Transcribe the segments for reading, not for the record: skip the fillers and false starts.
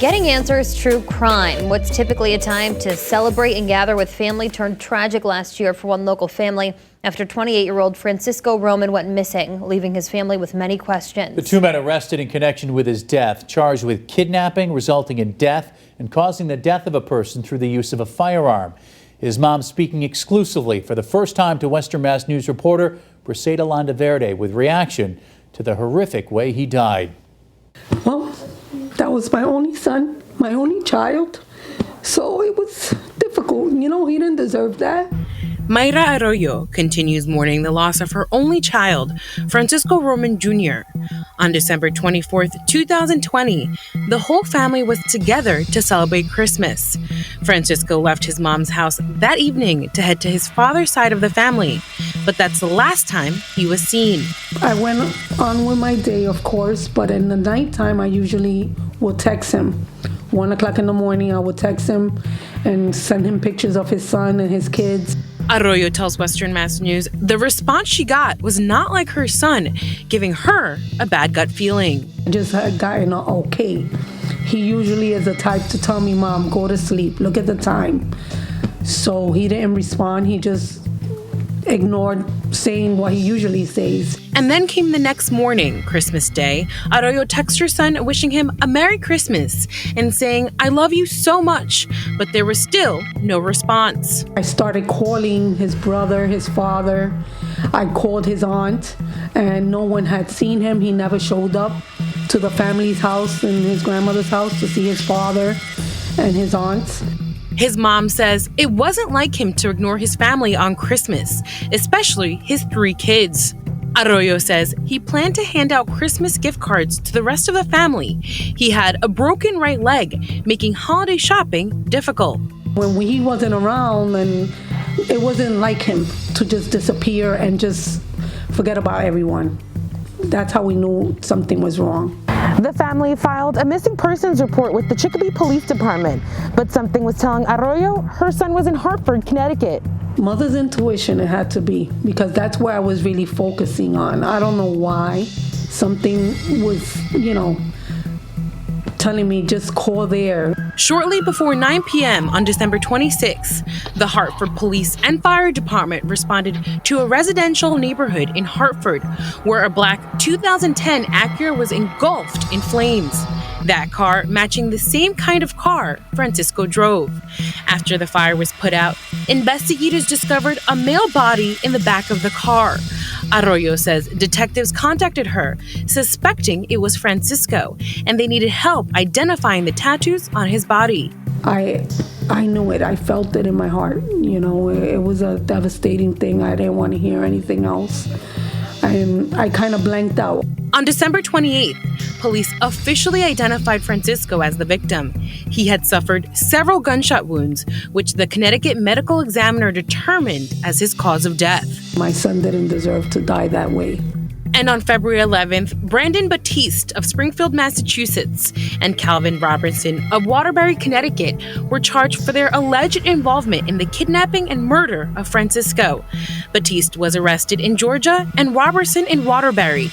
Getting answers, true crime. What's typically a time to celebrate and gather with family turned tragic last year for one local family after 28-year-old Francisco Roman went missing, leaving his family with many questions. The two men arrested in connection with his death, charged with kidnapping resulting in death and causing the death of a person through the use of a firearm. His mom speaking exclusively for the first time to Western Mass News reporter Briseida Landaverde with reaction to the horrific way he died. Well, that was my only son, my only child. So it was difficult. You know, he didn't deserve that. Mayra Arroyo continues mourning the loss of her only child, Francisco Roman Jr. On December 24th, 2020, the whole family was together to celebrate Christmas. Francisco left his mom's house that evening to head to his father's side of the family, but that's the last time he was seen. I went on with my day, of course, but in the nighttime, I usually will text him. 1 o'clock in the morning, I would text him and send him pictures of his son and his kids. Arroyo tells Western Mass News the response she got was not like her son, giving her a bad gut feeling. I just had gotten an okay. He usually is the type to tell me, Mom, go to sleep, look at the time. So he didn't respond. He just ignored saying what he usually says. And then came the next morning, Christmas Day. Arroyo texts her son wishing him a Merry Christmas and saying, I love you so much, but there was still no response. I started calling his brother, his father. I called his aunt, and no one had seen him. He never showed up to the family's house and his grandmother's house to see his father and his aunts. His mom says it wasn't like him to ignore his family on Christmas, especially his 3 kids. Arroyo says he planned to hand out Christmas gift cards to the rest of the family. He had a broken right leg, making holiday shopping difficult. When he wasn't around, and it wasn't like him to just disappear and just forget about everyone. That's how we knew something was wrong. The family filed a missing persons report with the Chicopee Police Department, but something was telling Arroyo her son was in Hartford, Connecticut. Mother's intuition, it had to be, because that's where I was really focusing on. I don't know why. Something was, telling me just call there. Shortly before 9 p.m. on December 26, the Hartford Police and Fire Department responded to a residential neighborhood in Hartford where a black 2010 Acura was engulfed in flames. That car matching the same kind of car Francisco drove. After the fire was put out, investigators discovered a male body in the back of the car. Arroyo says detectives contacted her, suspecting it was Francisco, and they needed help identifying the tattoos on his body. I knew it. I felt it in my heart. It was a devastating thing. I didn't want to hear anything else. I kind of blanked out. On December 28th, police officially identified Francisco as the victim. He had suffered several gunshot wounds, which the Connecticut medical examiner determined as his cause of death. My son didn't deserve to die that way. And on February 11th, Brandon Batiste of Springfield, Massachusetts, and Calvin Robertson of Waterbury, Connecticut, were charged for their alleged involvement in the kidnapping and murder of Francisco. Batiste was arrested in Georgia and Robertson in Waterbury.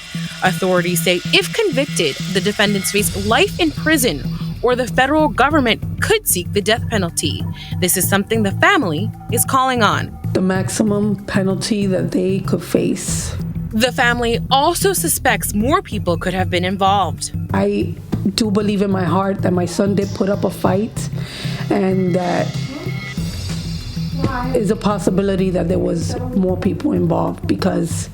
Authorities say if convicted, the defendants face life in prison, or the federal government could seek the death penalty. This is something the family is calling on. The maximum penalty that they could face. The family also suspects more people could have been involved. I do believe in my heart that my son did put up a fight, and that is a possibility that there was more people involved, because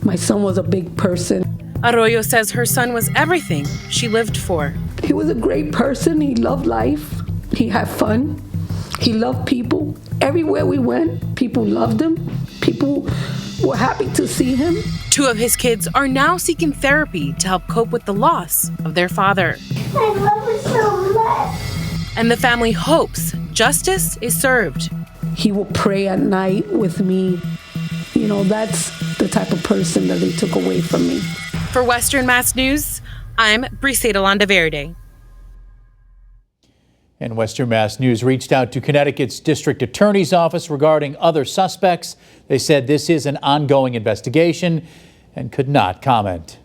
my son was a big person. Arroyo says her son was everything she lived for. He was a great person. He loved life. He had fun. He loved people. Everywhere we went, people loved him. People were happy to see him. 2 of his kids are now seeking therapy to help cope with the loss of their father. I love her so much. And the family hopes justice is served. He will pray at night with me. That's the type of person that they took away from me. For Western Mass News, I'm Briseida Landaverde. And Western Mass News reached out to Connecticut's District Attorney's Office regarding other suspects. They said this is an ongoing investigation and could not comment.